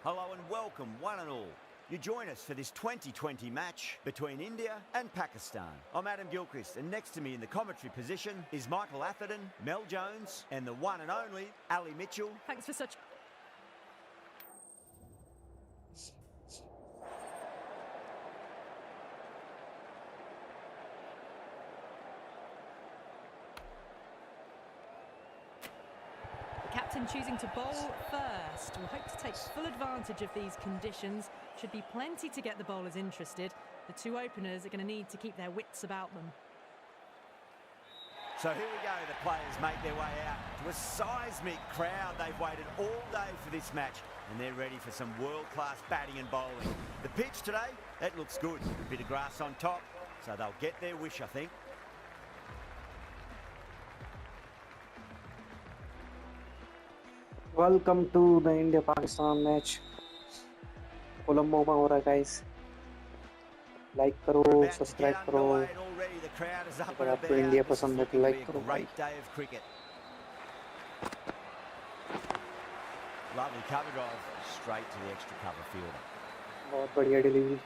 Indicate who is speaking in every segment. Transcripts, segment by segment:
Speaker 1: Hello and welcome, one and all. You join us for this 2020 match between India and Pakistan. I'm Adam Gilchrist, and next to me in the commentary position is Michael Atherton, Mel Jones, and the one and only Ali Mitchell.
Speaker 2: Thanks for such... Captain choosing to bowl first. We'll hope to take full advantage of these conditions. Should be plenty to get the bowlers interested. The two openers are going to need to keep their wits about them.
Speaker 1: So here we go, the players make their way out to a seismic crowd. They've waited all day for this match and they're ready for some world-class batting and bowling. The pitch today, that looks good. A bit of grass on top, so they'll get their wish, I think.
Speaker 3: Welcome to the India-Pakistan match. Colombo में हो रहा है guys. Like करो, subscribe करो. अगर आपको India पसंद है तो like करो भाई.
Speaker 1: Lovely cover drive straight to the extra cover fielder.
Speaker 3: बहुत बढ़िया delivery.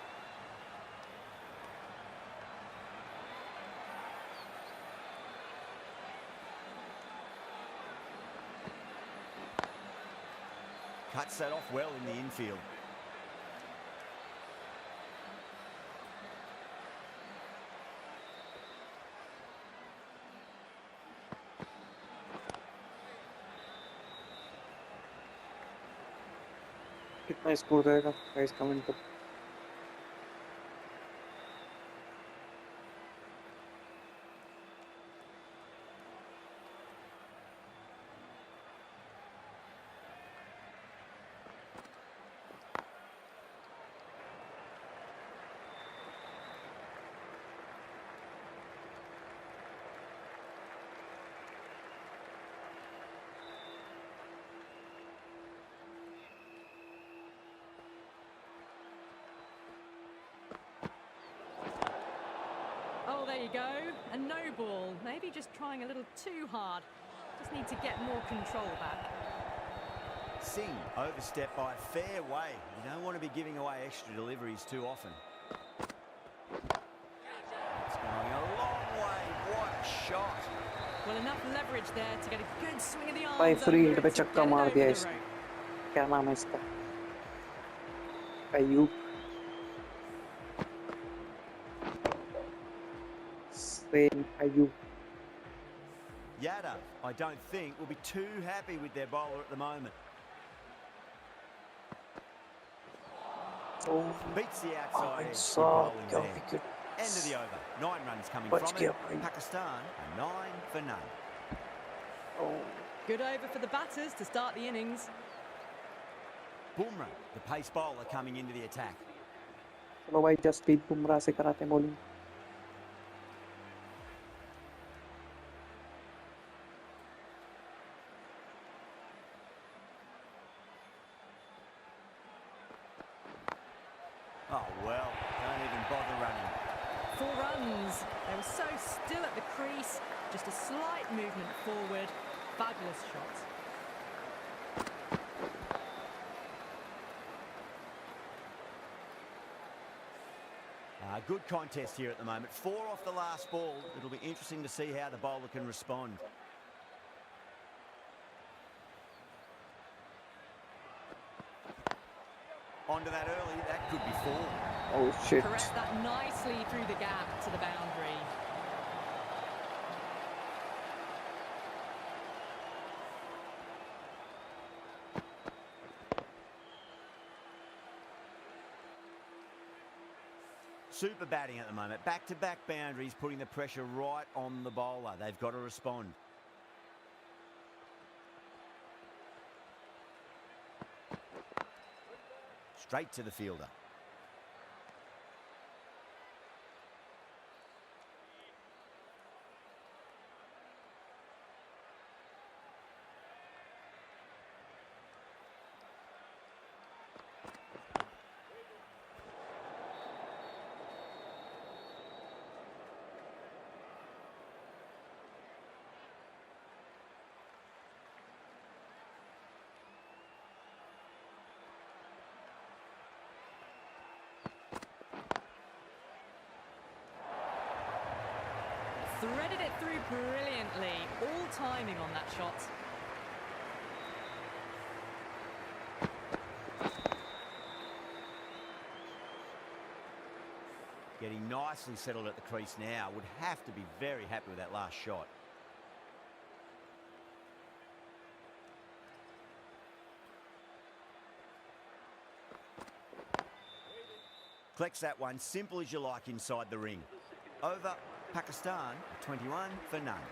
Speaker 1: Cuts that off well in the infield.
Speaker 3: कितना स्कोर रहेगा गाइस कमेंट करो.
Speaker 2: Oh, there you go. A no ball. Maybe just trying a little too hard. Just need to get more control back.
Speaker 1: Singh overstepped by a fair way. You don't want to be giving away extra deliveries too often. It's going a long way. What a shot.
Speaker 2: Well, enough leverage there to get a good swing of the arms.
Speaker 3: भाई free hit पे
Speaker 2: to
Speaker 3: छक्का
Speaker 2: get it
Speaker 3: मार
Speaker 2: over
Speaker 3: दिया
Speaker 2: the
Speaker 3: इसने.
Speaker 2: rope.
Speaker 3: क्या नाम है इसका? Ayub. Spain Ayub.
Speaker 1: Yadav, I don't think, will be too happy with their bowler at the moment.
Speaker 3: Oh,
Speaker 1: Beats the outside edge. Good
Speaker 3: God,
Speaker 1: bowling
Speaker 3: क्या
Speaker 1: there.
Speaker 3: wicket.
Speaker 1: End of the over. 9 runs coming
Speaker 3: बच
Speaker 1: from
Speaker 3: गया
Speaker 1: it.
Speaker 3: भाई.
Speaker 1: Pakistan, a 9 for none.
Speaker 3: Oh,
Speaker 2: Good over for the batters to start the innings.
Speaker 1: Bumrah, the pace bowler, coming into the attack.
Speaker 3: चलो भाई जसप्रीत बुमराह से कराते हैं bowling.
Speaker 1: Oh, well, don't even bother running.
Speaker 2: 4 runs. They were so still at the crease. Just a slight movement forward. Fabulous shot.
Speaker 1: Good contest here at the moment. 4 off the last ball. It'll be interesting to see how the bowler can respond. Onto that early, that could be 4.
Speaker 3: Oh shit.
Speaker 2: Correct that nicely through the gap to the boundary.
Speaker 1: Super batting at the moment. Back-to-back boundaries, putting the pressure right on the bowler. They've got to respond. Straight to the fielder.
Speaker 2: threaded it through brilliantly. All timing on that shot.
Speaker 1: Getting nicely settled at the crease now. Would have to be very happy with that last shot. Collects that one, simple as you like inside the ring. Over Pakistan, 21 for none.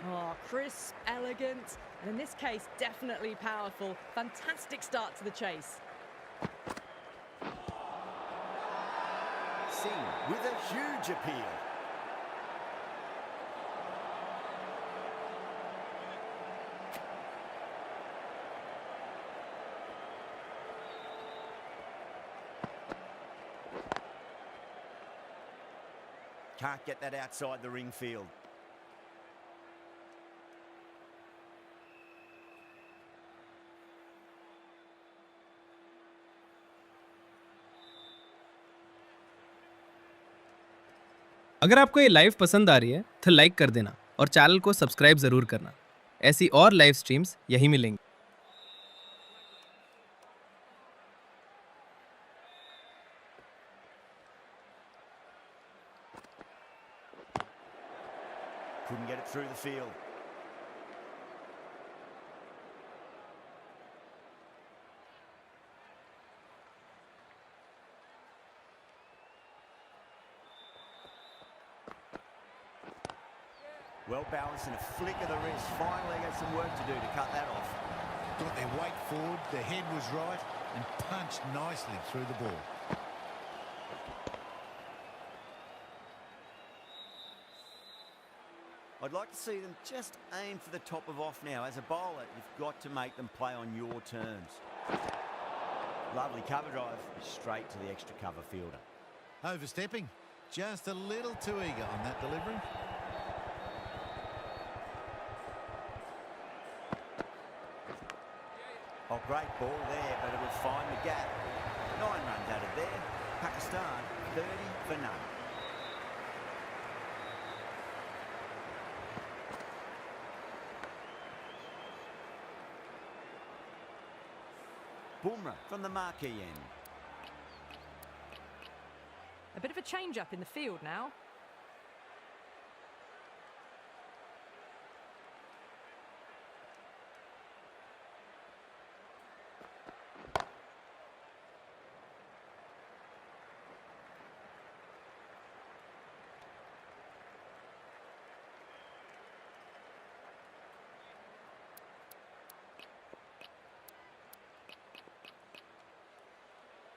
Speaker 2: Oh, crisp, elegant, and in this case, definitely powerful. Fantastic start to the chase.
Speaker 1: Singh with a huge appeal. Can't get that outside the ring field.
Speaker 4: अगर आपको ये live पसंद आ रही है तो like कर देना और चैनल को सब्सक्राइब ज़रूर करना। ऐसी और लाइव स्ट्रीम्स यहीं मिलेंगी।
Speaker 1: Couldn't get it through the field. Well balanced and a flick of the wrist. Finally got some work to do to cut that off.
Speaker 5: Got their weight forward, their head was right, and punched nicely through the ball.
Speaker 1: I'd like to see them just aim for the top of off now. As a bowler, you've got to make them play on your terms. Lovely cover drive, straight to the extra cover fielder.
Speaker 5: Overstepping, just a little too eager on that delivery.
Speaker 1: Oh, great ball there, but it will find the gap. 9 runs out of there. Pakistan, 30 for none. Bumrah from the marquee end.
Speaker 2: A bit of a change-up in the field now.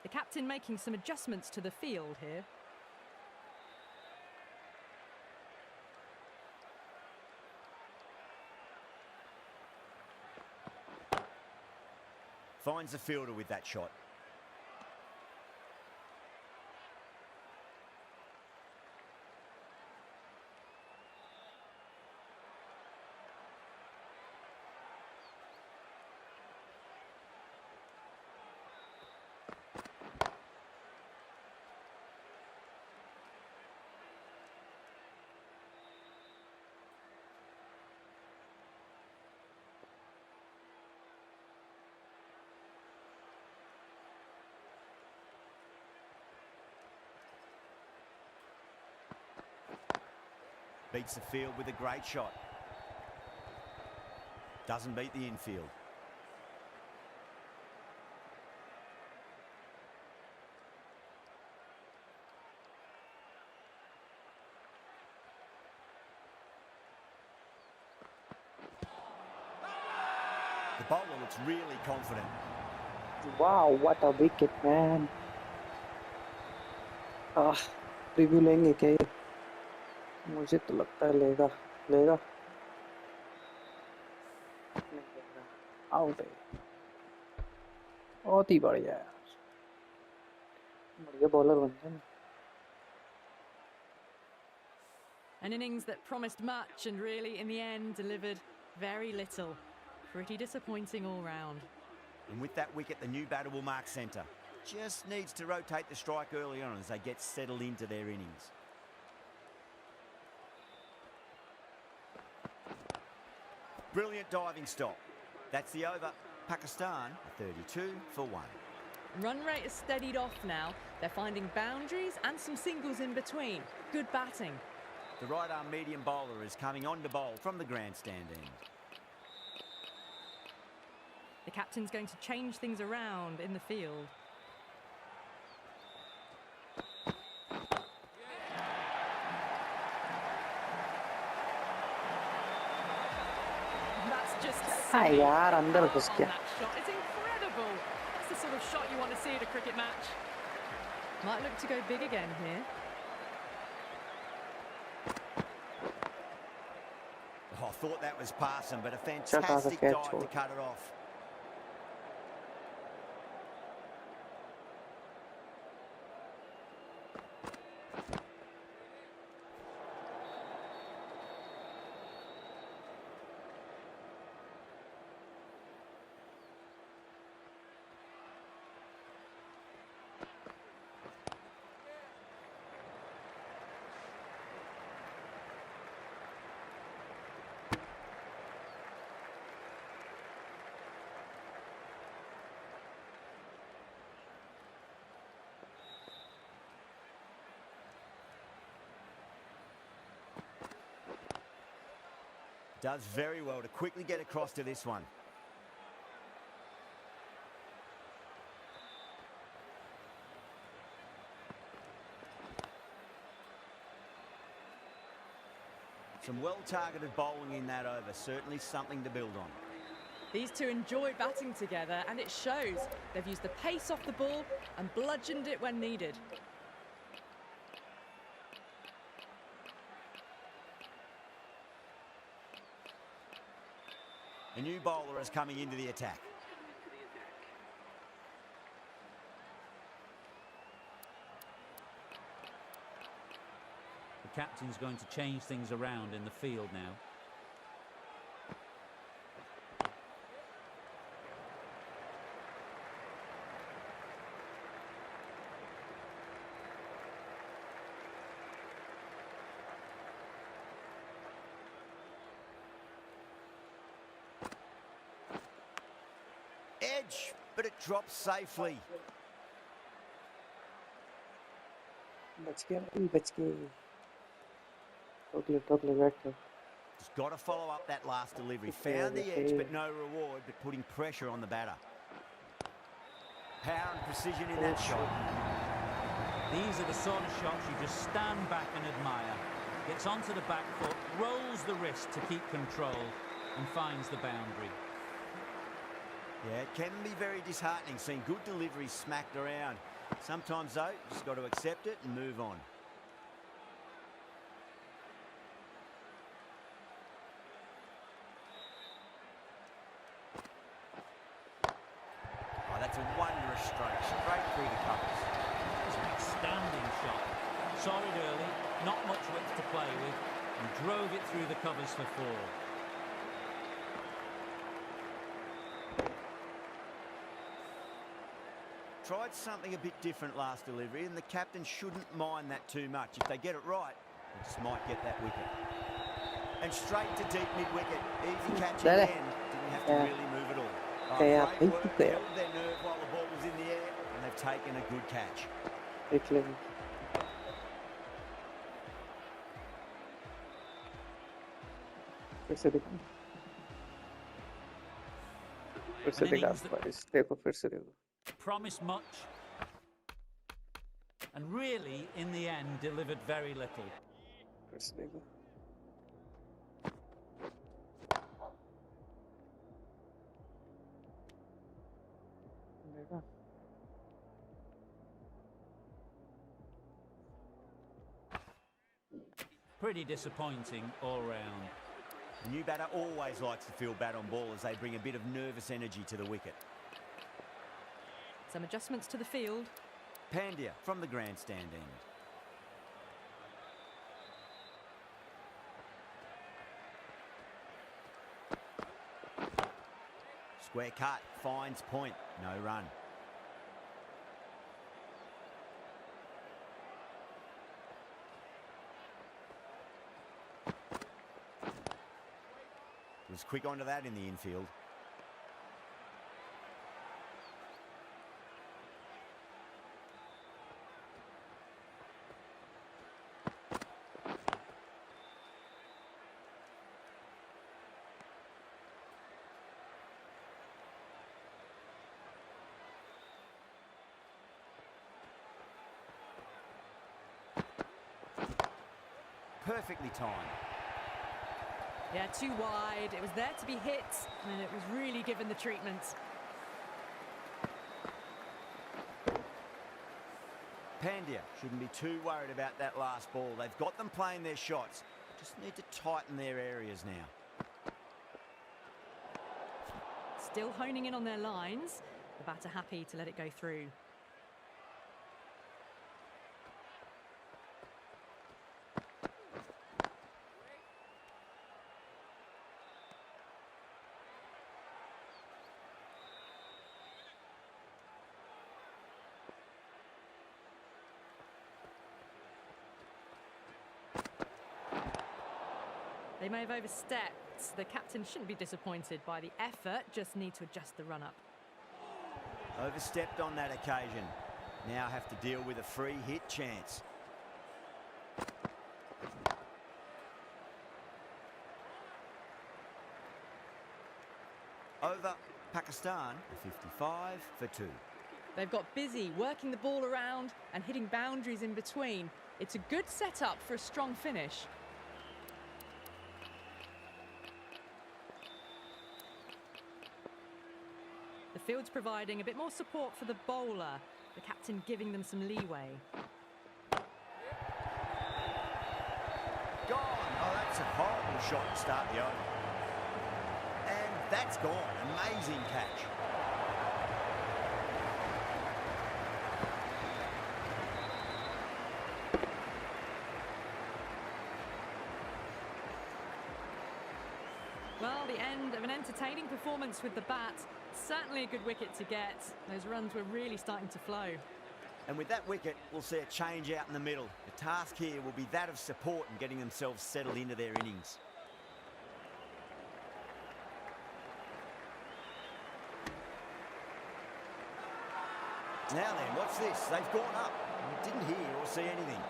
Speaker 2: The captain making some adjustments to the field here.
Speaker 1: Finds the fielder with that shot. Beats the field with a great shot. Doesn't beat the infield. The bowler looks really confident.
Speaker 3: Wow, what a wicket, man. Review लेंगे क्या ये? मुझे तो लगता है लेगा लेगा नहीं लेगा, आउट है। बहुत ही बढ़िया यार, बढ़िया बॉलर बन गया।
Speaker 2: An innings that promised much and really in the end delivered very little. Pretty disappointing all round.
Speaker 1: And with that wicket, the new batter will mark centre. Just needs to rotate the strike early on as they get settled into their innings. Brilliant diving stop. That's the over. Pakistan 32 for 1.
Speaker 2: Run rate has steadied off now. They're finding boundaries and some singles in between. Good batting.
Speaker 1: The right arm medium bowler is coming on to bowl from the grandstand end.
Speaker 2: The captain's going to change things around in the field. That's just
Speaker 3: हाँ
Speaker 2: silly.
Speaker 3: यार अंदर घुस
Speaker 2: On
Speaker 3: गया.
Speaker 2: that shot. It's incredible. That's the sort of shot you want to see at a cricket match. Might look to go big again here.
Speaker 1: Oh, I thought that was passing, but a
Speaker 3: catch
Speaker 1: fantastic dive to
Speaker 3: छोड़.
Speaker 1: cut it off. Does very well to quickly get across to this one. Some well-targeted bowling in that over. Certainly something to build on.
Speaker 2: These two enjoy batting together, and it shows. They've used the pace off the ball and bludgeoned it when needed.
Speaker 1: A new bowler is coming into the attack.
Speaker 6: The captain's going to change things around in the field now.
Speaker 1: Edge, but it drops safely.
Speaker 3: बच गए. Totally better.
Speaker 1: Just got to follow up that last delivery. Found the edge, but no reward, but putting pressure on the batter. Power and precision in that shot.
Speaker 6: These are the sort of shots you just stand back and admire. Gets onto the back foot, rolls the wrist to keep control, and finds the boundary.
Speaker 1: Yeah, it can be very disheartening seeing good deliveries smacked around. Sometimes, though, you just got to accept it and move on. Oh, that's a wondrous stroke, straight through the covers.
Speaker 6: It's an outstanding shot. Saw it early, not much width to play with, and drove it through the covers for 4.
Speaker 1: Tried something a bit different last delivery, and the captain shouldn't mind that too much. If they get it right, they just might get that wicket. And straight to deep mid-wicket. Easy catch in the end. Didn't have to really move at all. Oh, great work, held their nerve while the ball was in the air, and they've taken a good catch.
Speaker 3: फिर से दिखा. फिर से दिखा. देखो फिर से देखो.
Speaker 6: Promised much, and really, in the end, delivered very little.
Speaker 3: फिर से देखो. देखा.
Speaker 6: Pretty disappointing all round.
Speaker 1: The new batter always likes to field bat on ball as they bring a bit of nervous energy to the wicket.
Speaker 2: Some adjustments to the field.
Speaker 1: Pandya from the grandstand end. Square cut, finds point, no run. Was quick onto that in the infield. Perfectly timed.
Speaker 2: Yeah, too wide. It was there to be hit, and it was really given the treatment.
Speaker 1: Pandya shouldn't be too worried about that last ball. They've got them playing their shots. Just need to tighten their areas now.
Speaker 2: Still honing in on their lines. The batter happy to let it go through. They may have overstepped. The captain shouldn't be disappointed by the effort, just need to adjust the run-up.
Speaker 1: Overstepped on that occasion. Now have to deal with a free hit chance. Over Pakistan, 55 for 2.
Speaker 2: They've got busy working the ball around and hitting boundaries in between. It's a good setup for a strong finish. The field's providing a bit more support for the bowler, the captain giving them some leeway.
Speaker 1: Gone! Oh, that's a horrible shot to start the over. And that's gone. Amazing catch.
Speaker 2: Well, the end of an entertaining performance with the bat. Certainly a good wicket to get. Those runs were really starting to flow.
Speaker 1: And with that wicket, we'll see a change out in the middle. The task here will be that of support and getting themselves settled into their innings. Now then, what's this? They've gone up. We didn't hear or see anything.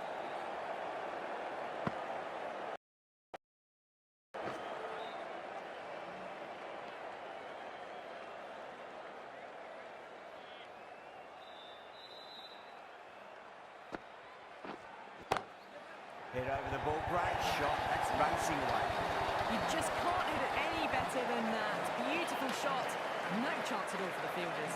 Speaker 1: Head over the ball, great shot, that's racing away.
Speaker 2: You just can't hit it any better than that. Beautiful shot, no chance at all for the fielders.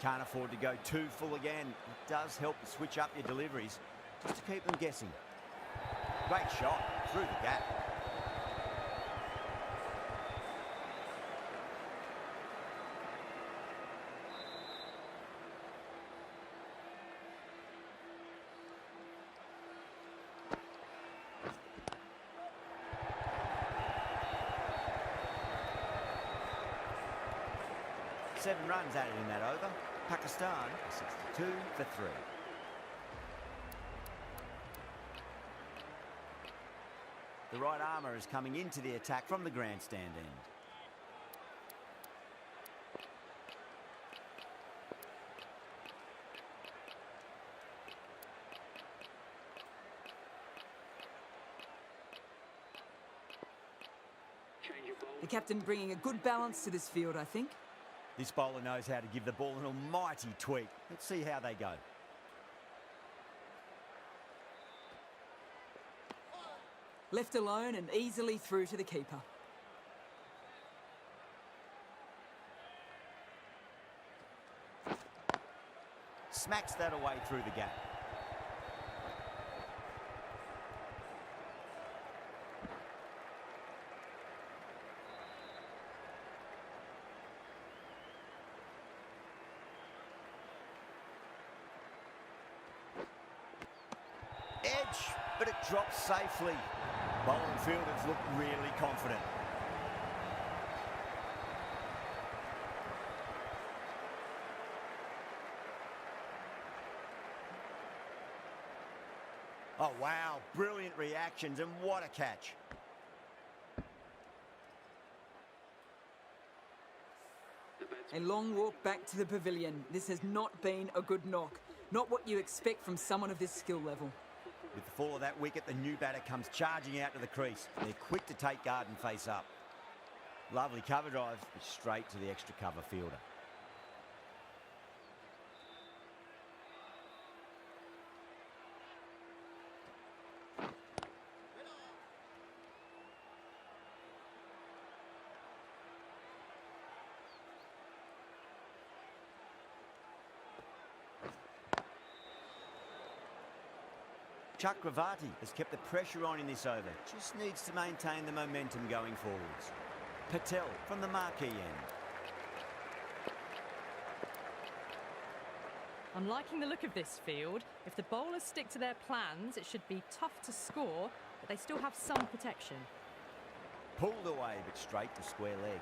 Speaker 1: Can't afford to go too full again. It does help to switch up your deliveries, just to keep them guessing. Great shot, through the gap. Seven runs added in that over. Pakistan, 62 for 3. The right armour is coming into the attack from the grandstand end.
Speaker 7: The captain bringing a good balance to this field, I think.
Speaker 1: This bowler knows how to give the ball an almighty tweak. Let's see how they go.
Speaker 7: Left alone and easily through to the keeper.
Speaker 1: Smacks that away through the gap. Edge, but it drops safely. Bowling fielders look really confident. Oh, wow. Brilliant reactions, and what a catch.
Speaker 7: A long walk back to the pavilion. This has not been a good knock. Not what you expect from someone of this skill level.
Speaker 1: With the fall of that wicket, the new batter comes charging out to the crease. They're quick to take guard and face up. Lovely cover drive, but straight to the extra cover fielder. Chakravarti has kept the pressure on in this over. Just needs to maintain the momentum going forwards. Patel from the marquee end.
Speaker 2: I'm liking the look of this field. If the bowlers stick to their plans, it should be tough to score, but they still have some protection.
Speaker 1: Pulled away, but straight to square leg.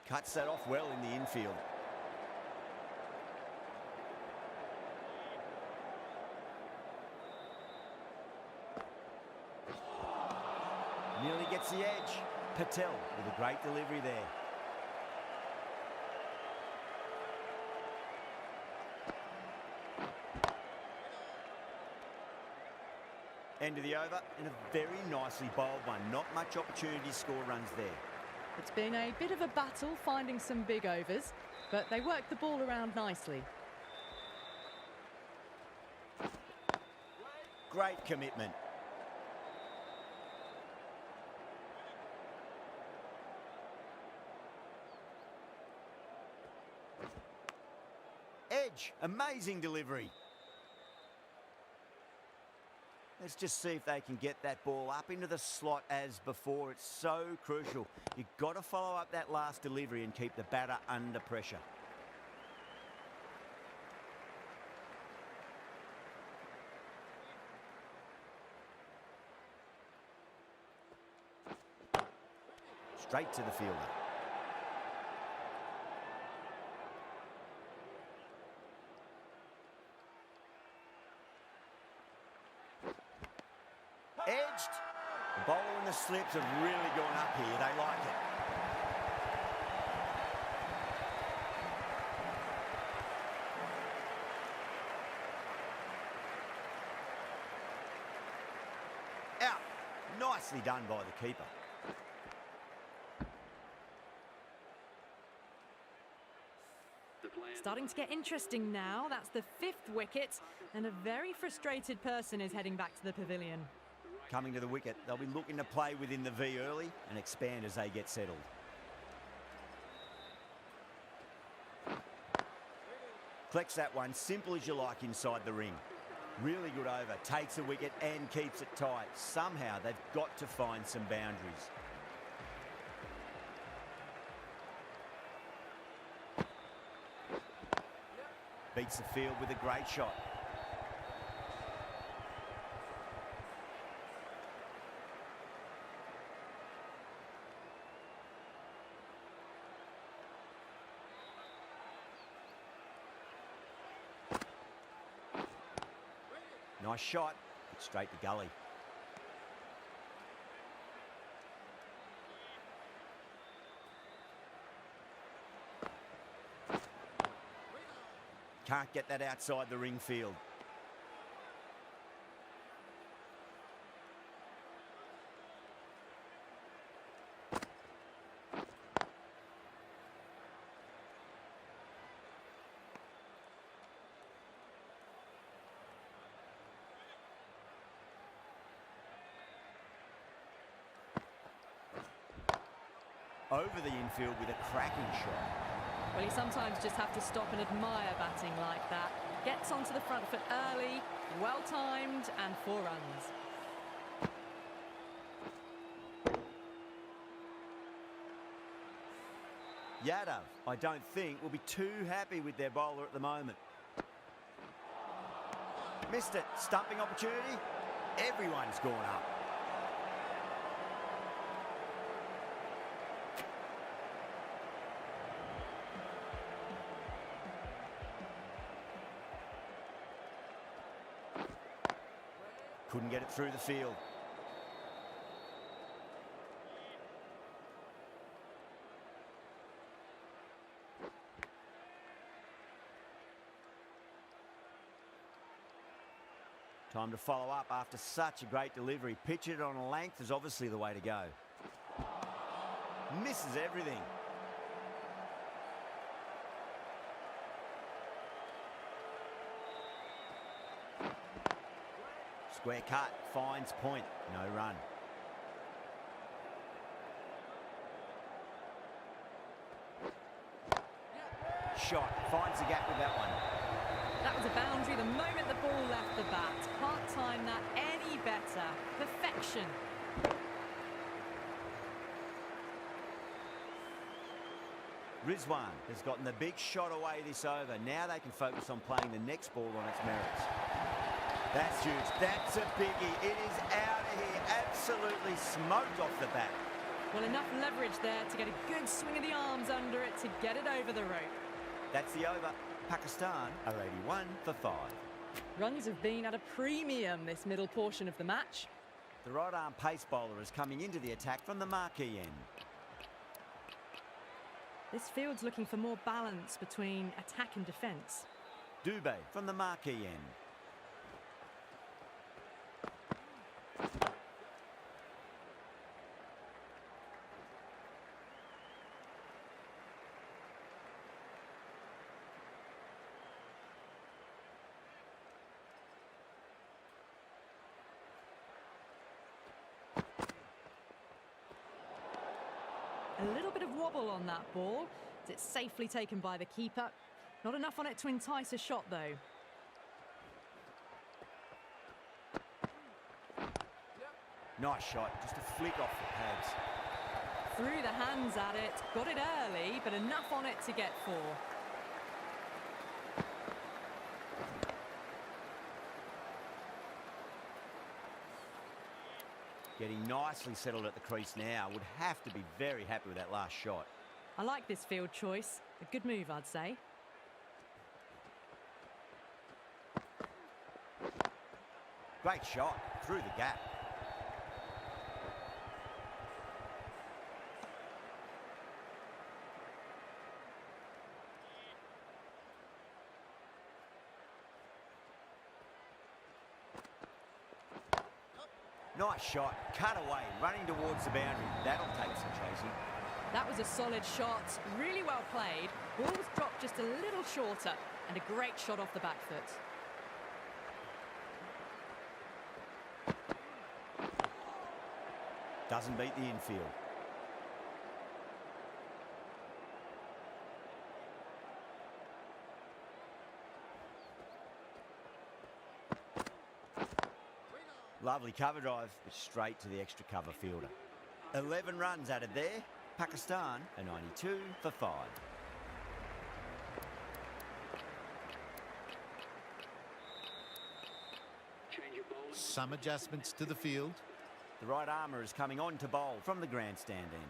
Speaker 1: Cuts that off well in the infield. Nearly gets the edge. Patel with a great delivery there. End of the over, and a very nicely bowled one. Not much opportunity to score runs there.
Speaker 2: It's been a bit of a battle finding some big overs, but they worked the ball around nicely.
Speaker 1: Great commitment. Edge, amazing delivery. Let's just see if they can get that ball up into the slot as before. It's so crucial. You've got to follow up that last delivery and keep the batter under pressure. Straight to the fielder. Edged. The bowler and the slips have really gone up here. They like it. Out. Nicely done by the keeper.
Speaker 2: Starting to get interesting now. That's the 5th wicket, and a very frustrated person is heading back to the pavilion.
Speaker 1: Coming to the wicket, they'll be looking to play within the V early and expand as they get settled. Collects that one, simple as you like inside the ring. Really good over, takes a wicket and keeps it tight. Somehow they've got to find some boundaries. Beats the field with a great shot. Nice shot, it's straight to gully. Can't get that outside the ring field. Over the infield with a cracking shot.
Speaker 2: Well, you sometimes just have to stop and admire batting like that. Gets onto the front foot early, well timed, and 4 runs.
Speaker 1: Yadav, I don't think, will be too happy with their bowler at the moment. Missed it. Stumping opportunity. Everyone's gone up. Couldn't get it through the field. Time to follow up after such a great delivery. Pitch it on a length is obviously the way to go. Misses everything. Square cut, finds point, no run. Shot, finds the gap with that one.
Speaker 2: That was a boundary the moment the ball left the bat. Can't time that any better. Perfection.
Speaker 1: Rizwan has gotten the big shot away this over. Now they can focus on playing the next ball on its merits. That's huge. That's a biggie. It is out of here. Absolutely smoked off the bat.
Speaker 2: Well, enough leverage there to get a good swing of the arms under it to get it over the rope.
Speaker 1: That's the over. Pakistan are 81 for 5.
Speaker 2: Runs have been at a premium this middle portion of the match.
Speaker 1: The right-arm pace bowler is coming into the attack from the marquee end.
Speaker 2: This field's looking for more balance between attack and defence.
Speaker 1: Dubé from the marquee end.
Speaker 2: A little bit of wobble on that ball. It's safely taken by the keeper. Not enough on it to entice a shot, though.
Speaker 1: Nice shot, just a flick off the pads.
Speaker 2: Threw the hands at it, got it early, but enough on it to get 4.
Speaker 1: Getting nicely settled at the crease now. Would have to be very happy with that last shot.
Speaker 2: I like this field choice. A good move, I'd say.
Speaker 1: Great shot, through the gap. Nice shot, cut away, running towards the boundary. That'll take some chasing.
Speaker 2: That was a solid shot, really well played. Ball was dropped just a little shorter, and a great shot off the back foot.
Speaker 1: Doesn't beat the infield. Lovely cover drive, but straight to the extra cover fielder. 11 runs added there. Pakistan are 92 for 5.
Speaker 5: Some adjustments to the field.
Speaker 1: The right armour is coming on to bowl from the grandstand end.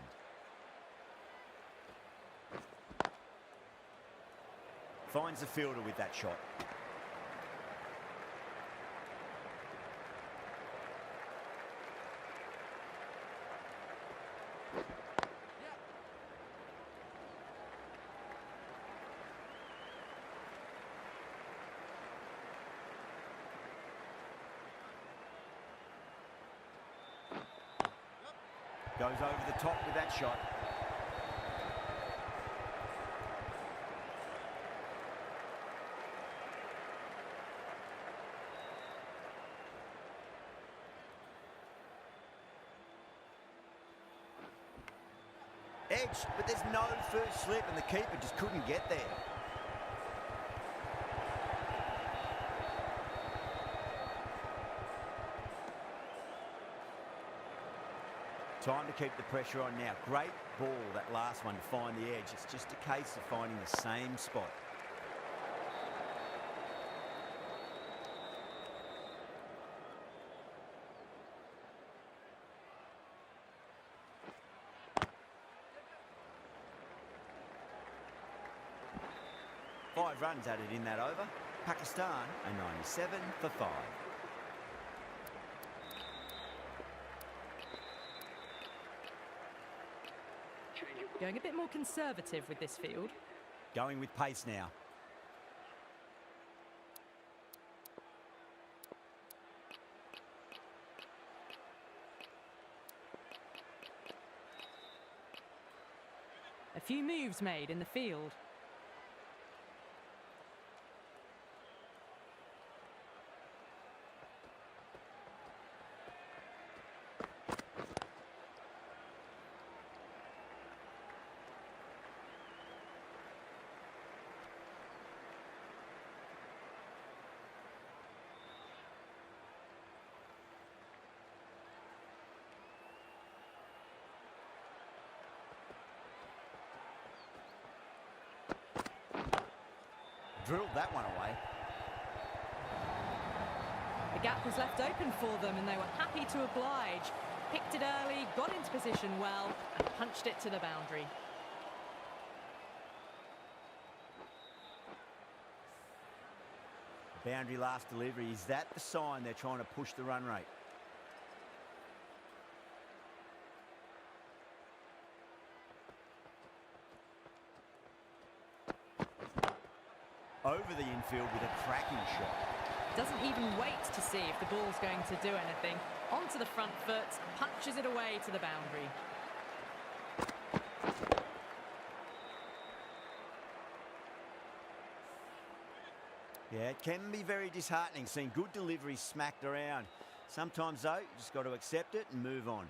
Speaker 1: Finds the fielder with that shot. Goes over the top with that shot. Edge, but there's no first slip and the keeper just couldn't get there. Time to keep the pressure on now. Great ball, that last one, to find the edge. It's just a case of finding the same spot. Five runs added in that over. Pakistan a 97 for 5.
Speaker 2: Going a bit more conservative with this field.
Speaker 1: Going with pace now.
Speaker 2: A few moves made in the field.
Speaker 1: Drilled that one away.
Speaker 2: The gap was left open for them and they were happy to oblige. Picked it early, got into position well and punched it to the boundary.
Speaker 1: Boundary last delivery. Is that the sign they're trying to push the run rate? Over the infield with a cracking shot.
Speaker 2: Doesn't even wait to see if the ball's going to do anything. Onto the front foot, punches it away to the boundary.
Speaker 1: Yeah, it can be very disheartening seeing good deliveries smacked around. Sometimes, though, you just got to accept it and move on.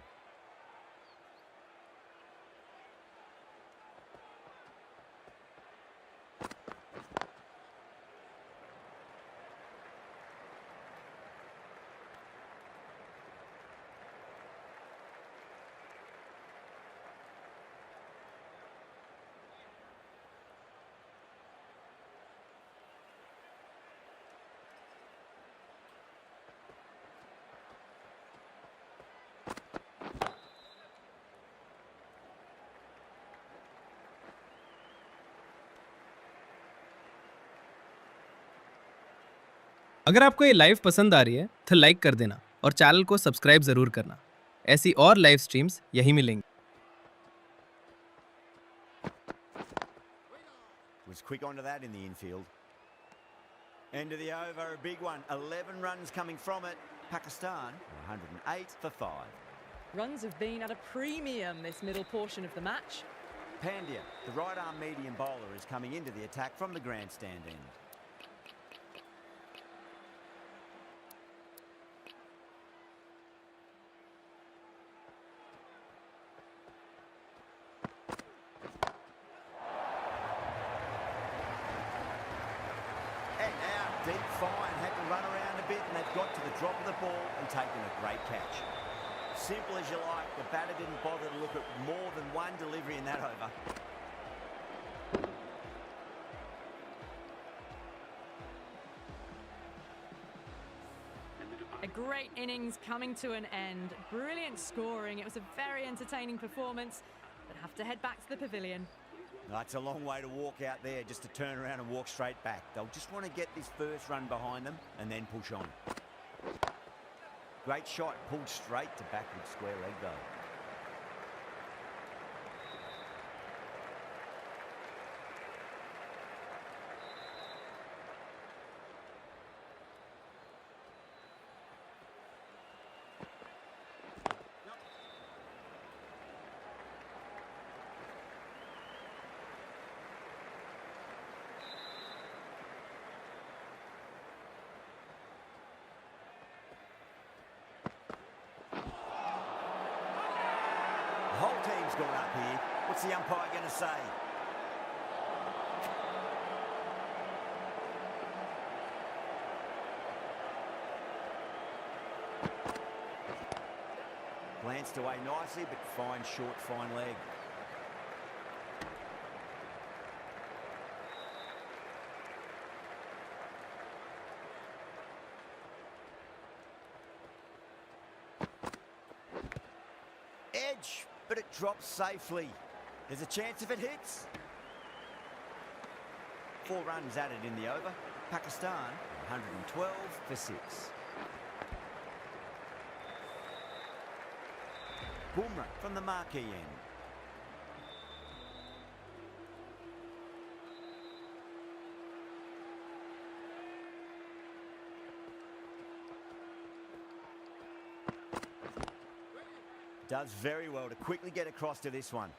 Speaker 4: अगर आपको ये live पसंद आ रही है तो like कर देना और चैनल को सब्सक्राइब जरूर करना। ऐसी और लाइव स्ट्रीम्स यहीं मिलेंगी।
Speaker 1: Was quick onto that in the infield. End of the over, a big one. 11 runs coming from it. Pakistan 108 for 5.
Speaker 2: Runs have been at a premium this middle portion of the match.
Speaker 1: Pandya, the right arm medium bowler, is coming into the attack from the grandstand end. And now, deep fine, had to run around a bit and they've got to the drop of the ball and taken a great catch. Simple as you like, the batter didn't bother to look at more than one delivery in that over.
Speaker 2: A great innings coming to an end. Brilliant scoring. It was a very entertaining performance, but have to head back to the pavilion.
Speaker 1: It's a long way to walk out there just to turn around and walk straight back. They'll just want to get this first run behind them and then push on. Great shot, pulled straight to backward square leg though. The whole team's gone up here. What's the umpire going to say? Glanced away nicely, but fine short, fine leg. Edge, but it drops safely. There's a chance if it hits. 4 runs added in the over. Pakistan, 112 for 6. Bumrah from the marquee end. Does very well to quickly get across to this one.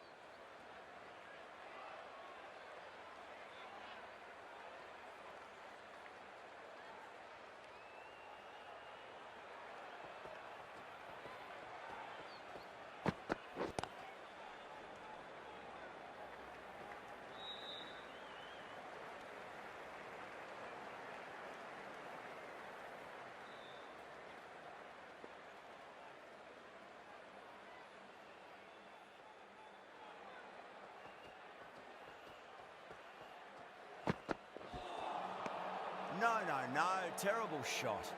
Speaker 1: No, terrible shot.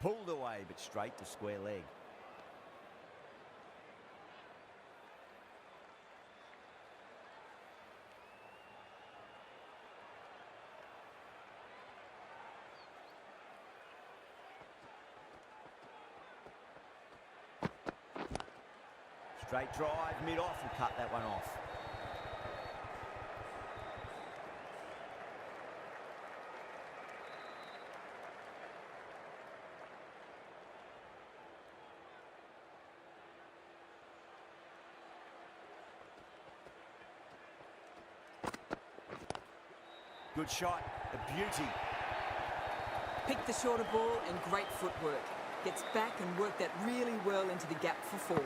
Speaker 1: Pulled away, but straight to square leg. Straight drive, mid-off, and cut that one off. Good shot, a beauty.
Speaker 7: Picked the shorter ball and great footwork. Gets back and worked that really well into the gap for 4.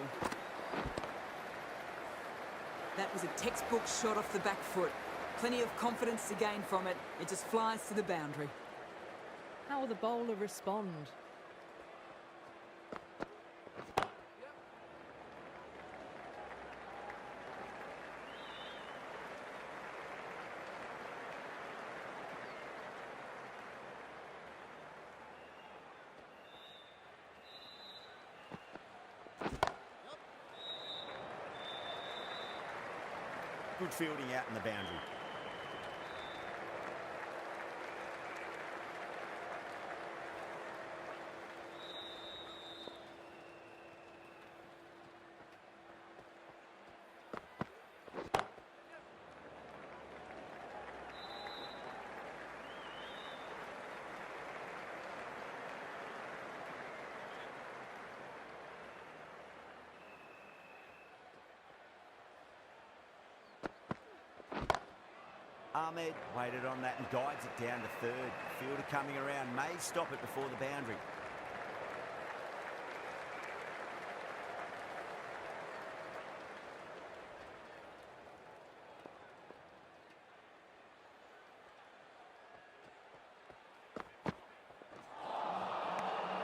Speaker 7: That was a textbook shot off the back foot. Plenty of confidence to gain from it. It just flies to the boundary.
Speaker 2: How will the bowler respond?
Speaker 1: Good fielding out in the boundary. Ahmed waited on that and guides it down to third. Fielder coming around may stop it before the boundary.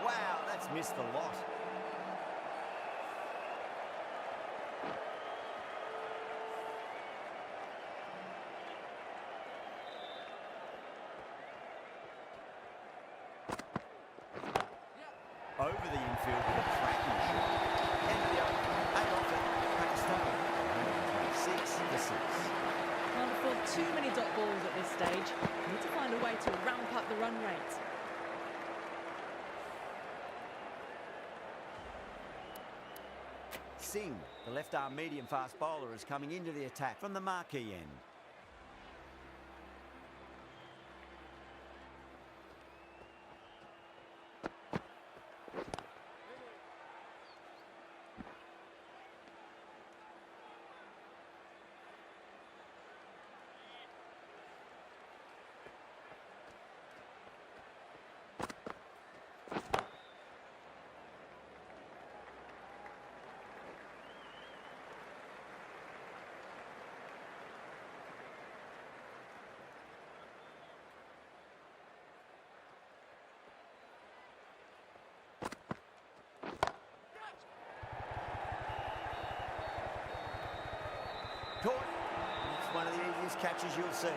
Speaker 1: Wow, that's missed the lot. Over the infield with a cracking shot. And the over. 8 off it. Pakistan, 126 for 6.
Speaker 2: Can't afford too many dot balls at this stage. Need to find a way to ramp up the run rate.
Speaker 1: Singh, the left-arm medium-fast bowler, is coming into the attack from the marquee end. strongest catches you'll see.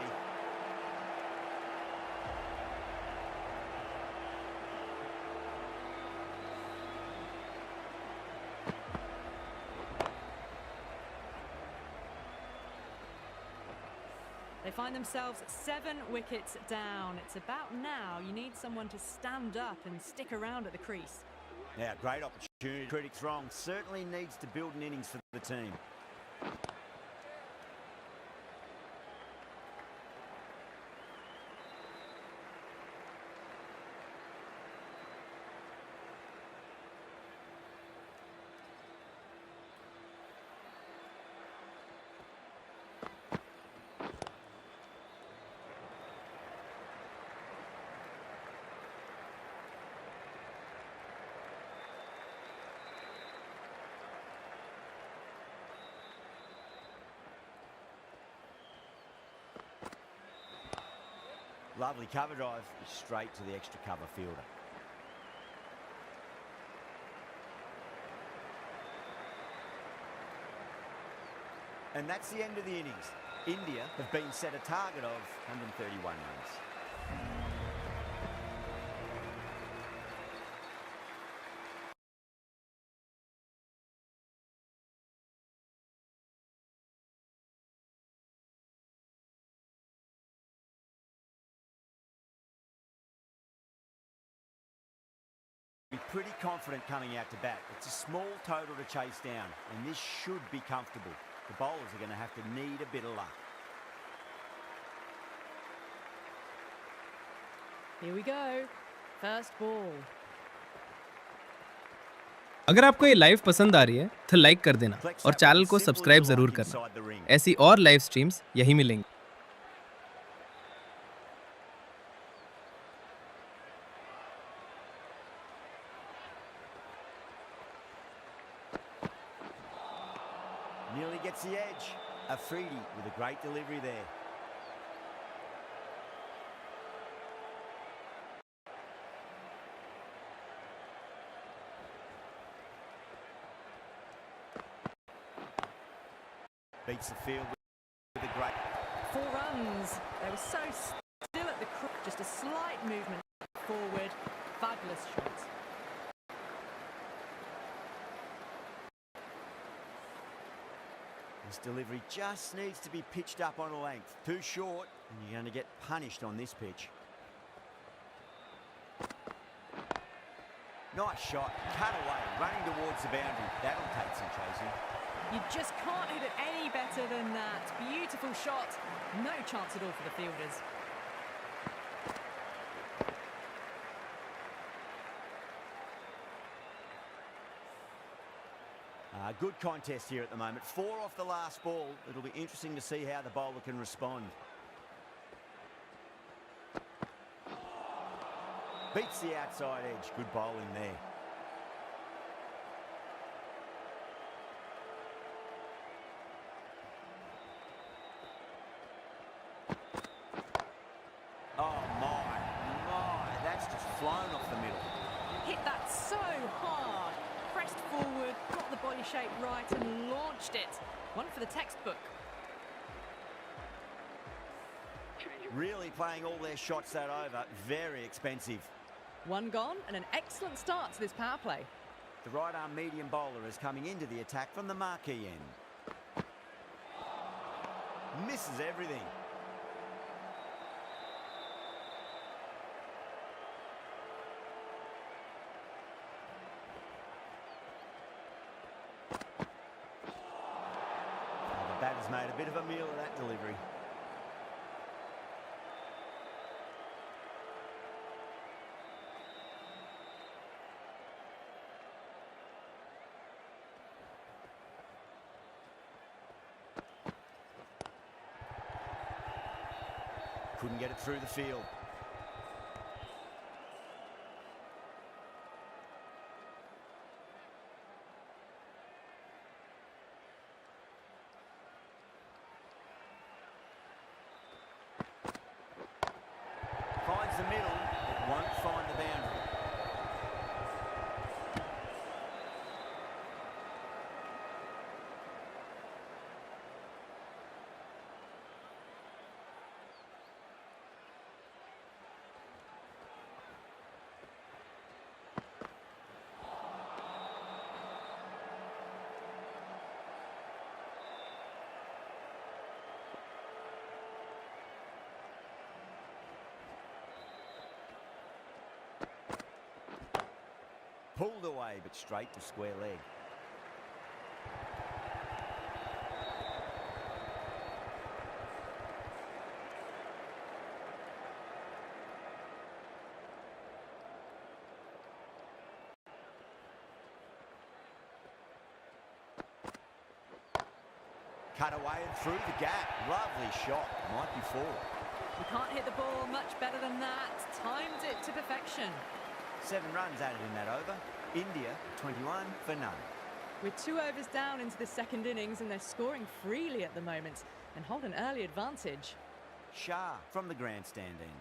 Speaker 2: They find themselves 7 wickets down. It's about now you need someone to stand up and stick around at the crease.
Speaker 1: Yeah, great opportunity. Critics wrong. Certainly needs to build an innings for the team. Lovely cover drive, straight to the extra cover fielder. And that's the end of the innings. India have been set a target of 131 runs. Be pretty confident coming out to bat. It's a small total to chase down, and this should be comfortable. The bowlers are going to have to need a bit of luck.
Speaker 2: Here we go. First ball.
Speaker 4: अगर आपको ये live पसंद आ रही है तो like कर देना और चैनल को सब्सक्राइब जरूर करना। ऐसी और लाइव स्ट्रीम्स यहीं मिलेंगी।
Speaker 1: Nearly gets the edge. Afridi with a great delivery there. Beats the field with a great...
Speaker 2: 4 runs. They were so still at the crook. Just a slight movement forward. Fabulous shot.
Speaker 1: This delivery just needs to be pitched up on a length. Too short, and you're going to get punished on this pitch. Nice shot, cut away, running towards the boundary. That'll take some chasing.
Speaker 2: You just can't hit it any better than that. Beautiful shot. No chance at all for the fielders.
Speaker 1: Good contest here at the moment. 4 off the last ball. It'll be interesting to see how the bowler can respond. Beats the outside edge. Good bowling there. Oh my, that's just flown off the middle.
Speaker 2: Hit that so hard. Pressed forward, got the body shape right and launched it. One for the textbook.
Speaker 1: Really playing all their shots that over. Very expensive.
Speaker 2: 1 gone and an excellent start to this power play.
Speaker 1: The right arm medium bowler is coming into the attack from the marquee end. Misses everything. The batter's made a bit of a meal of that delivery. Couldn't get it through the field. Finds the middle, but won't find the boundary. Pulled away, but straight to square leg. Cut away and through the gap. Lovely shot. Might be four.
Speaker 2: You can't hit the ball much better than that. Timed it to perfection.
Speaker 1: 7 runs added in that over. India 21 for none.
Speaker 2: We're 2 overs down into the second innings and they're scoring freely at the moment and hold an early advantage.
Speaker 1: Shah from the grandstand end.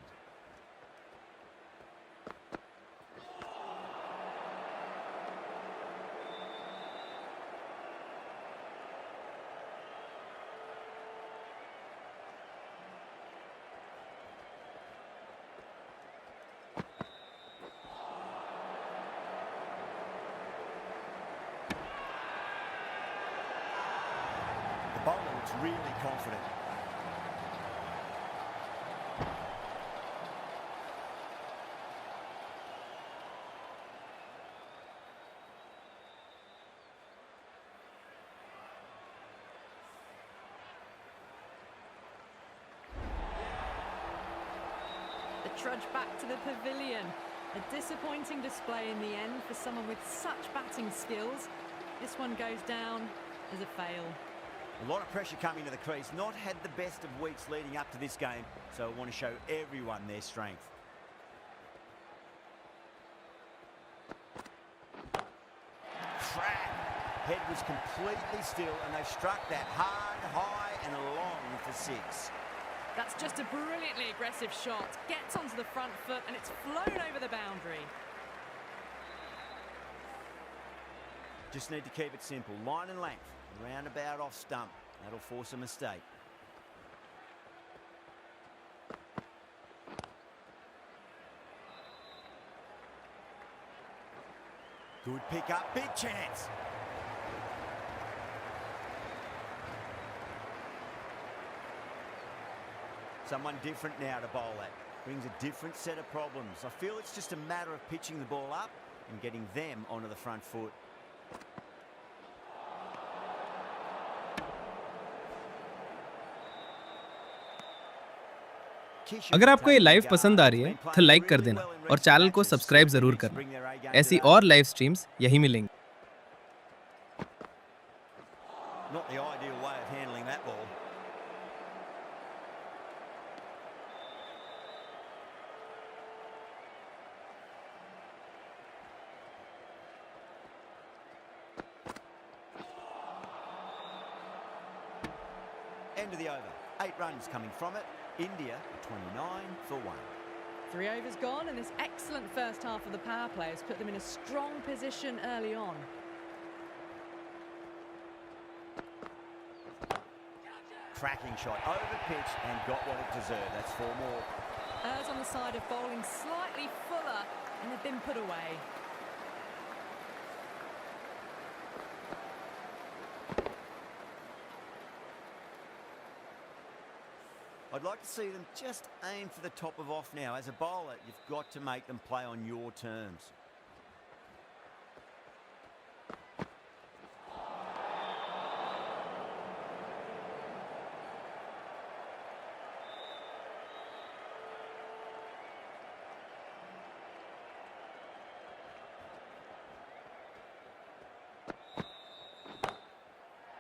Speaker 1: The bowler looks really confident.
Speaker 2: The trudge back to the pavilion. A disappointing display in the end for someone with such batting skills. This one goes down as a fail.
Speaker 1: A lot of pressure coming to the crease. Not had the best of weeks leading up to this game, so I want to show everyone their strength. Crack! Head was completely still and they struck that hard, high and long for 6.
Speaker 2: That's just a brilliantly aggressive shot. Gets onto the front foot and it's flown over the boundary.
Speaker 1: Just need to keep it simple. Line and length. Roundabout off stump. That'll force a mistake. Good pick up. Big chance. Someone different now to bowl at. Brings a different set of problems. I feel it's just a matter of pitching the ball up and getting them onto the front foot.
Speaker 4: अगर आपको ये live पसंद आ रही है तो like कर देना और चैनल को सब्सक्राइब जरूर करना। ऐसी और लाइव स्ट्रीम्स यहीं मिलेंगी।
Speaker 1: Not the ideal way of handling that ball. End of the over. 8 runs coming from it. India 29 for 1.
Speaker 2: 3 overs gone and this excellent first half of the power play has put them in a strong position early on.
Speaker 1: Cracking shot over pitch and got what it deserved. That's 4 more.
Speaker 2: Errs on the side of bowling slightly fuller and they've been put away.
Speaker 1: I'd like to see them just aim for the top of off now. As a bowler, you've got to make them play on your terms.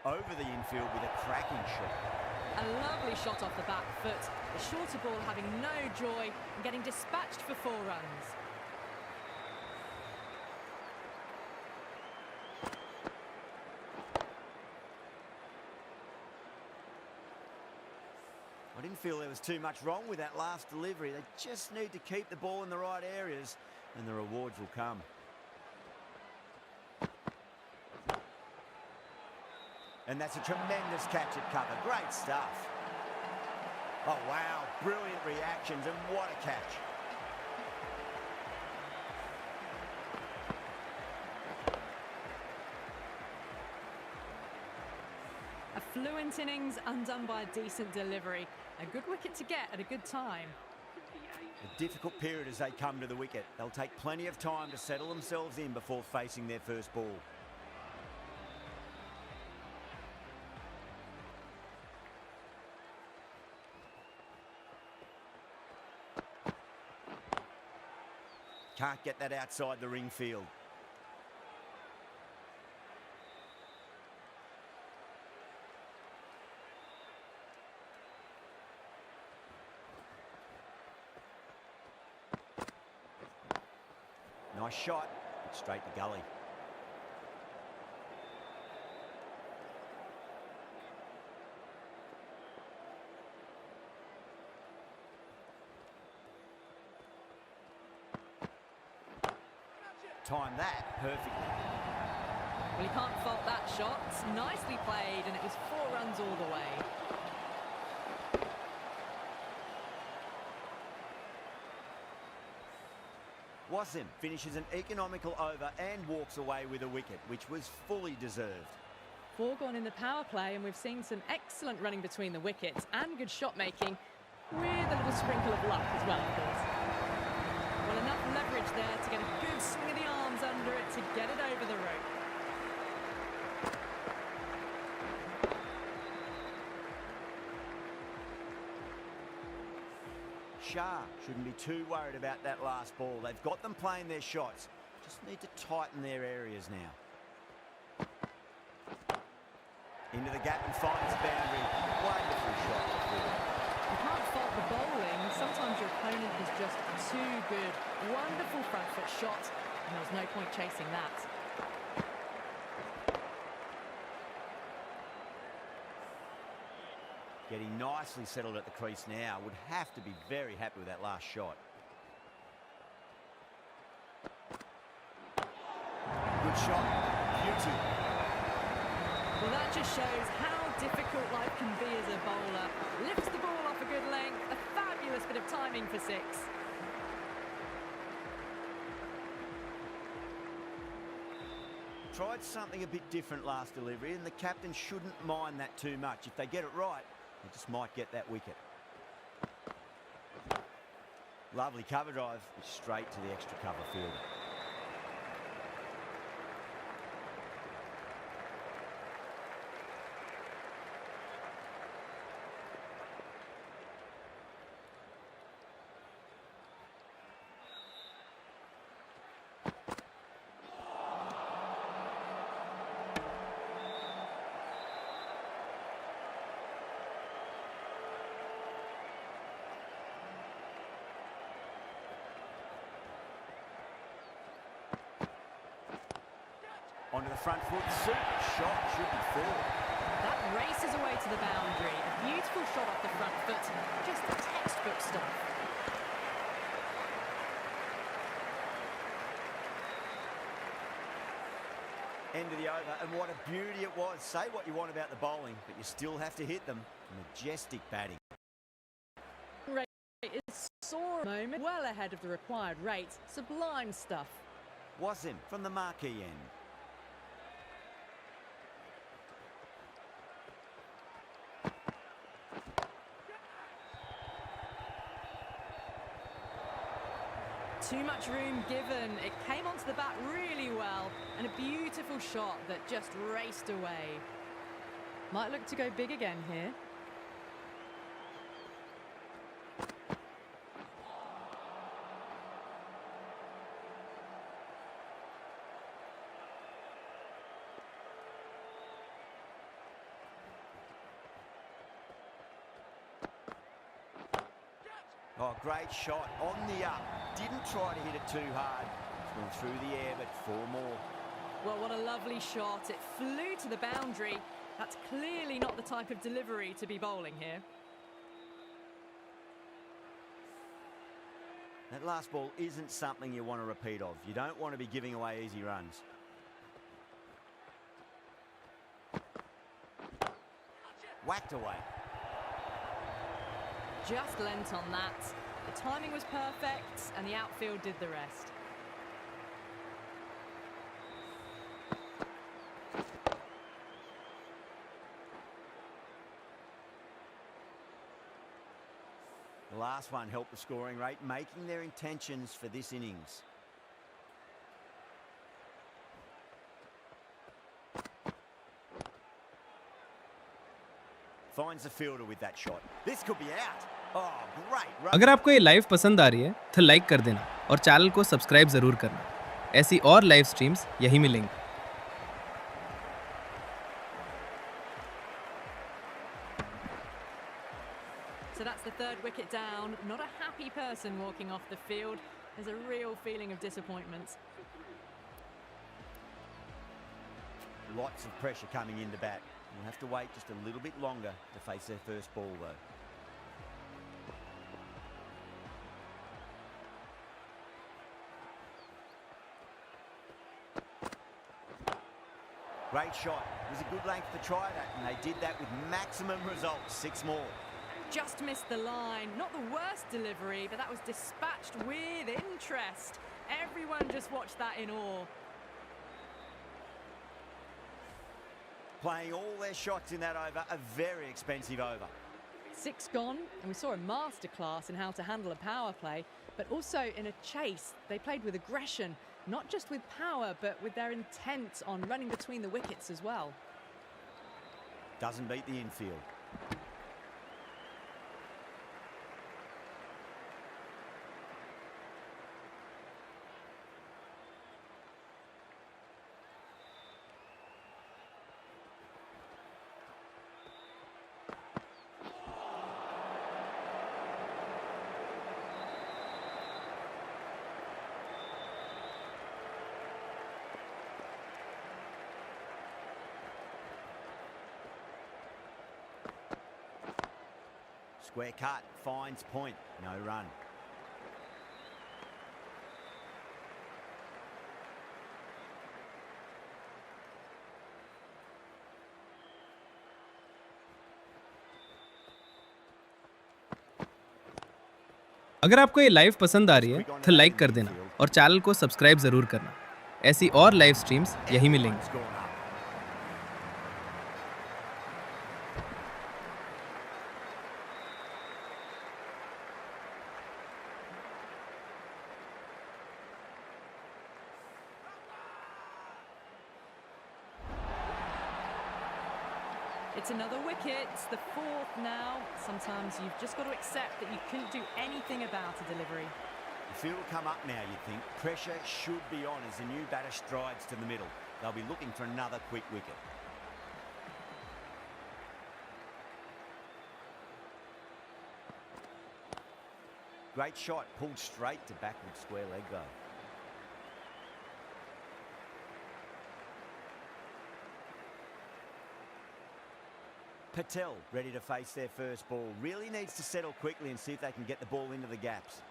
Speaker 1: Over the infield with a cracking shot.
Speaker 2: A lovely shot off the back foot. The shorter ball having no joy and getting dispatched for 4 runs.
Speaker 1: I didn't feel there was too much wrong with that last delivery. They just need to keep the ball in the right areas and the rewards will come. And that's a tremendous catch at cover. Great stuff. Oh, wow. Brilliant reactions and what a catch.
Speaker 2: A fluent innings undone by a decent delivery. A good wicket to get at a good time.
Speaker 1: A difficult period as they come to the wicket. They'll take plenty of time to settle themselves in before facing their first ball. Can't get that outside the ring field. Nice shot, straight to gully. Timed that perfectly.
Speaker 2: Well, you can't fault that shot. Nicely played, and it was 4 runs all the way.
Speaker 1: Wasim finishes an economical over and walks away with a wicket, which was fully deserved.
Speaker 2: 4 gone in the power play, and we've seen some excellent running between the wickets and good shot making, with a little sprinkle of luck as well, of course. Well, enough leverage there to get a good swing of the arms under it to get it over the rope.
Speaker 1: Shah shouldn't be too worried about that last ball. They've got them playing their shots. Just need to tighten their areas now. Into the gap and finds the boundary. Wonderful shot.
Speaker 2: You can't fault the bowling. Sometimes your opponent is just too good. Wonderful front foot shot, and there was no point chasing that.
Speaker 1: Getting nicely settled at the crease now. Would have to be very happy with that last shot. Good shot. Beauty.
Speaker 2: Well, that just shows how difficult life can be as a bowler. Lifts the ball off a good length. A fabulous bit of timing for 6.
Speaker 1: Tried something a bit different last delivery, and the captain shouldn't mind that too much. If they get it right, they just might get that wicket. Lovely cover drive, straight to the extra cover fielder. Onto the front foot, super shot, should be 4.
Speaker 2: That races away to the boundary. A beautiful shot off the front foot. Just textbook stuff.
Speaker 1: End of the over, and what a beauty it was. Say what you want about the bowling, but you still have to hit them. Majestic batting.
Speaker 2: Rate is soaring moment, well ahead of the required rate. Sublime stuff.
Speaker 1: Wasim from the marquee end.
Speaker 2: Too much room given. It came onto the bat really well, and a beautiful shot that just raced away. Might look to go big again here.
Speaker 1: Oh, great shot on the up. Didn't try to hit it too hard. Went through the air, but 4 more.
Speaker 2: Well, what a lovely shot. It flew to the boundary. That's clearly not the type of delivery to be bowling here.
Speaker 1: That last ball isn't something you want to repeat of. You don't want to be giving away easy runs. Whacked away.
Speaker 2: Just lent on that. The timing was perfect, and the outfield did the rest.
Speaker 1: The last one helped the scoring rate, making their intentions for this innings. Finds the fielder with that shot. This could be out. Oh, great run.
Speaker 4: अगर आपको ये live पसंद आ रही है तो like कर देना और चैनल को सब्सक्राइब जरूर करना। ऐसी और लाइव स्ट्रीम्स यहीं मिलेंगी।
Speaker 2: So that's the third wicket down. Not a happy person walking off the field. There's a real feeling of disappointment.
Speaker 1: Lots of pressure coming in to bat. We'll have to wait just a little bit longer to face their first ball, though. Great shot. It was a good length to try that, and they did that with maximum results. 6 more.
Speaker 2: Just missed the line. Not the worst delivery, but that was dispatched with interest. Everyone just watched that in awe.
Speaker 1: Playing all their shots in that over, a very expensive over.
Speaker 2: 6 gone, and we saw a masterclass in how to handle a power play, but also in a chase. They played with aggression, not just with power, but with their intent on running between the wickets as well.
Speaker 1: Doesn't beat the infield. Square cut, finds point, no run.
Speaker 4: अगर आपको ये live पसंद आ रही है तो like कर देना और चैनल को सब्सक्राइब जरूर करना। ऐसी और लाइव स्ट्रीम्स यहीं मिलेंगी।
Speaker 2: It's another wicket, it's the 4th now. Sometimes you've just got to accept that you couldn't do anything about a delivery.
Speaker 1: The field will come up now, you think. Pressure should be on as the new batter strides to the middle. They'll be looking for another quick wicket. Great shot, pulled straight to backward square leg though. Patel ready to face their first ball. Really needs to settle quickly and see if they can get the ball into the gaps.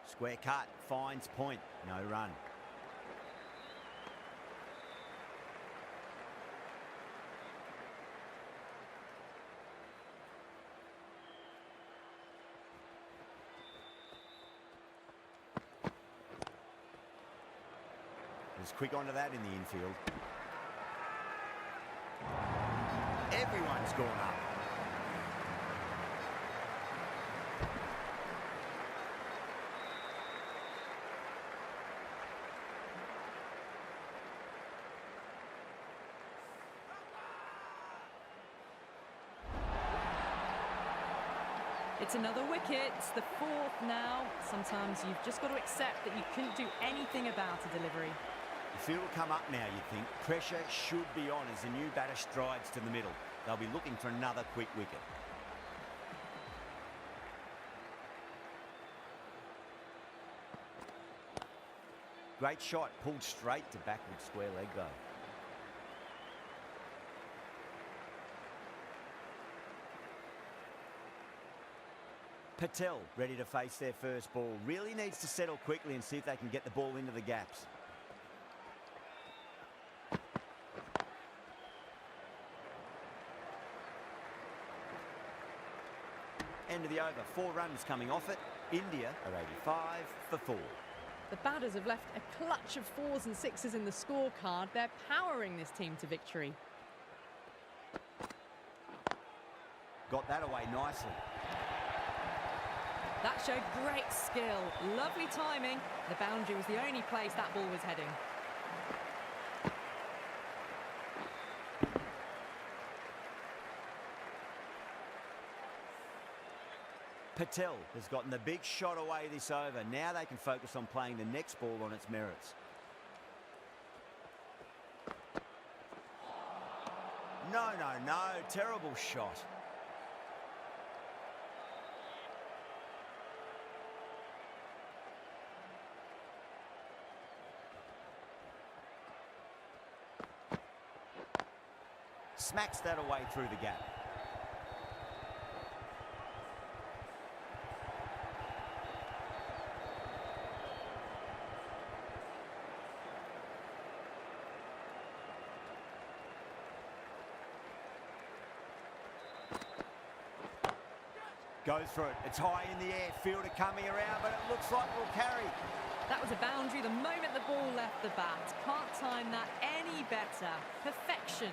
Speaker 1: Square cut, finds point, no run. He's quick onto that in the infield. Everyone's gone up.
Speaker 2: It's another wicket, it's the 4th now. Sometimes you've just got to accept that you couldn't do anything about a delivery.
Speaker 1: The field will come up now, you think. Pressure should be on as the new batter strides to the middle. They'll be looking for another quick wicket. Great shot, pulled straight to backward square leg though. Patel ready to face their first ball. Really needs to settle quickly and see if they can get the ball into the gaps. End of the over. 4 runs coming off it. India are 85 for 4.
Speaker 2: The batters have left a clutch of 4s and 6s in the scorecard. They're powering this team to victory.
Speaker 1: Got that away nicely.
Speaker 2: That showed great skill. Lovely timing. The boundary was the only place that ball was heading.
Speaker 1: Patel has gotten the big shot away this over. Now they can focus on playing the next ball on its merits. No, no, no. Terrible shot. Smacks that away through the gap. Goes for it. It's high in the air. Fielder coming around, but it looks like we'll carry.
Speaker 2: That was a boundary the moment the ball left the bat. Can't time that any better. Perfection.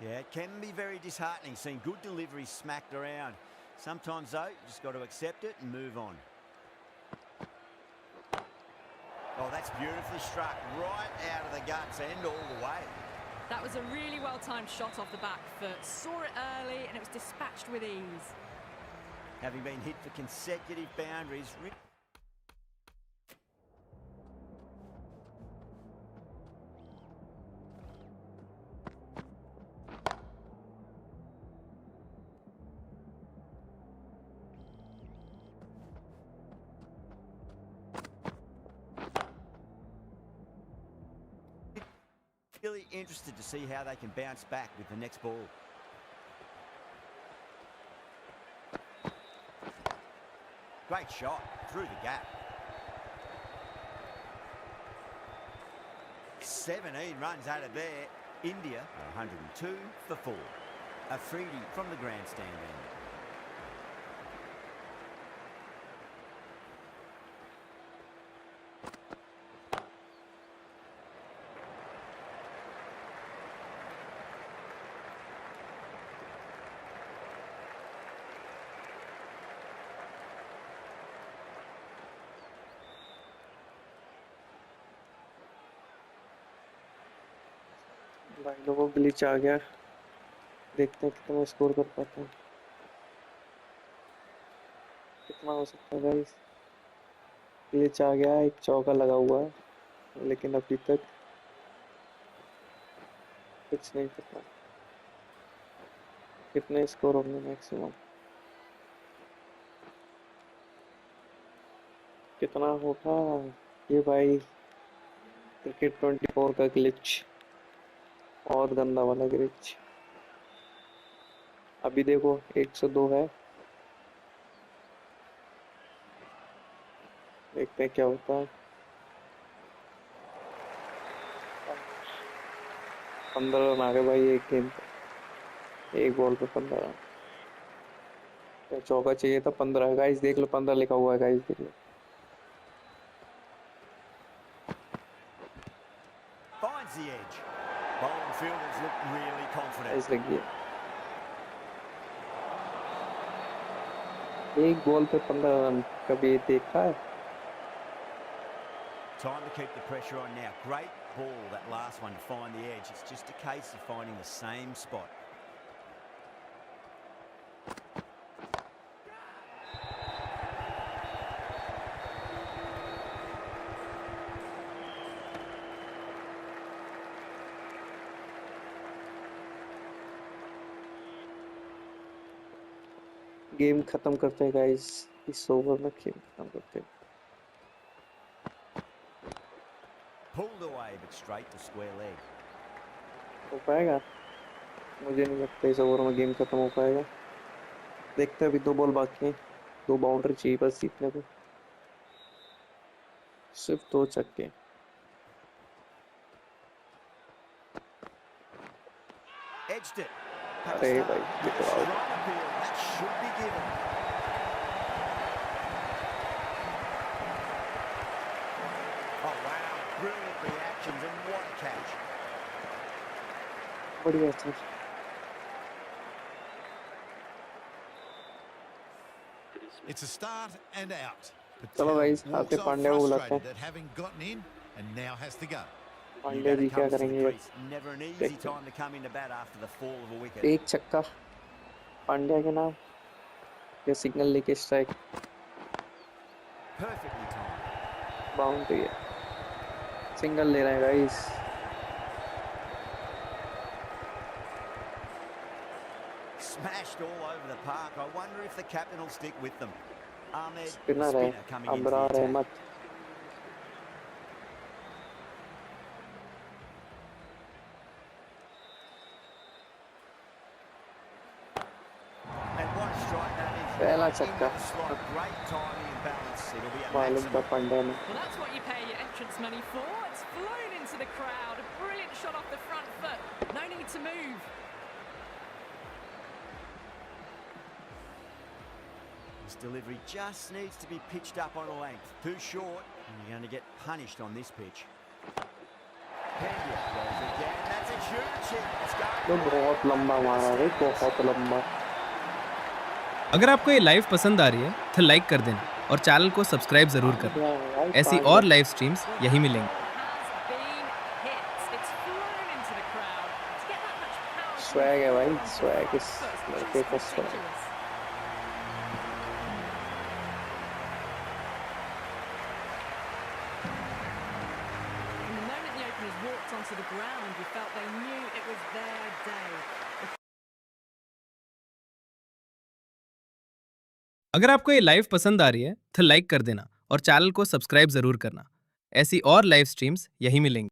Speaker 1: Yeah, it can be very disheartening seeing good deliveries smacked around. Sometimes, though, you just got to accept it and move on. Oh, that's beautifully struck right out of the guts and all the way.
Speaker 2: That was a really well-timed shot off the back foot. Saw it early and it was dispatched with ease.
Speaker 1: Having been hit for consecutive boundaries. Really interested to see how they can bounce back with the next ball. Great shot through the gap. 17 runs out of there. India are 102 for 4. Afridi from the grandstand end.
Speaker 3: भाई लोगों glitch आ गया देखते हैं कितना score कर पाते हैं कितना हो सकता है गाइस ग्लिच आ गया एक चौका लगा हुआ है लेकिन अभी तक कुछ नहीं पता कितने स्कोर होंगे मैक्सिमम कितना होगा ये भाई क्रिकेट 24 का ग्लिच और गंदा वाला ग्लिच अभी देखो 102 है देखते हैं क्या होता है 15 रन आ गए भाई एक गेम पे एक बॉल पे 15 रन चौका चाहिए था 15 गाइस देख लो 15 लिखा हुआ है गाइस देख लो
Speaker 1: Finds the edge. Bowling fielders look really confident.
Speaker 3: ऐसे लगी है एक बॉल पे 15 रन कभी देखा है
Speaker 1: Time to keep the pressure on now. Great ball, that last one, to find the edge. It's just a case of finding the same spot.
Speaker 3: Game खत्म करते हैं गाइस इस ओवर में गेम खत्म करते हैं
Speaker 1: Pulled away, but straight to square leg.
Speaker 3: हो पाएगा? मुझे नहीं लगता इस ओवर में गेम खत्म हो पाएगा। देखते हैं, अभी 2 बॉल बाकी हैं, 2 बाउंड्री चाहिए बस जीतने को, सिर्फ 2 छक्के।
Speaker 1: Edged it.
Speaker 3: अरे भाई
Speaker 1: Pakistan with a
Speaker 3: wicket out.
Speaker 1: strong appeal. That should be given. Oh wow, brilliant reactions and what a catch.
Speaker 3: बढ़िया था।
Speaker 5: It's a start and out.
Speaker 3: चलो
Speaker 5: Patel
Speaker 3: guys,
Speaker 5: walks
Speaker 3: आते
Speaker 5: off
Speaker 3: पांड्या को बुलाते
Speaker 5: frustrated
Speaker 3: हैं।
Speaker 5: at having gotten in and now has to go.
Speaker 3: Pandya जी क्या करेंगे?
Speaker 1: Never an easy
Speaker 3: देखते हैं।
Speaker 1: time to come into bat after the fall of a wicket.
Speaker 3: एक छक्का पांड्या के नाम, ये सिग्नल लेके स्ट्राइक,
Speaker 1: Perfectly timed.
Speaker 3: बाउंड्री है, सिंगल ले रहे हैं guys.
Speaker 1: Smashed all over the park. I wonder if the captain will stick with them. Ahmed, the
Speaker 3: spinner है
Speaker 1: spinner coming into the
Speaker 3: Abrar
Speaker 1: attack.
Speaker 3: Ahmed.
Speaker 1: And what a strike that is.
Speaker 3: पहला
Speaker 1: Right into
Speaker 3: छक्का।
Speaker 1: the slot. Great timing and balance. It'll be a
Speaker 3: मालूम था
Speaker 1: maximum.
Speaker 3: Pandya ने।
Speaker 2: Well, that's what you pay your entrance money for. It's flown into the crowd. A brilliant shot off the front foot. No need to move.
Speaker 1: This delivery just needs to be pitched up on a length. Too short, and you're going to get punished on this pitch. Pandya goes again. That's a huge hit. It's
Speaker 3: तो
Speaker 1: going
Speaker 3: बहुत लंबा मारा भाई, बहुत लंबा।
Speaker 4: अगर आपको ये लाइव पसंद आ रही है तो लाइक कर देना और चैनल को सब्सक्राइब जरूर करना। ऐसी और लाइव स्ट्रीम्स यहीं मिलेंगी।
Speaker 2: Has been hit. It's flown into the crowd. To get that much power.
Speaker 3: Swag है भाई, स्वैग इस
Speaker 2: It's
Speaker 3: लड़के का
Speaker 2: just
Speaker 3: swag.
Speaker 2: ridiculous. From the moment the openers walked onto the ground, you felt they knew it was their day.
Speaker 4: अगर आपको ये live पसंद आ रही है तो लाइक कर देना और चैनल को सब्सक्राइब जरूर करना। ऐसी और लाइव स्ट्रीम्स यहीं मिलेंगी।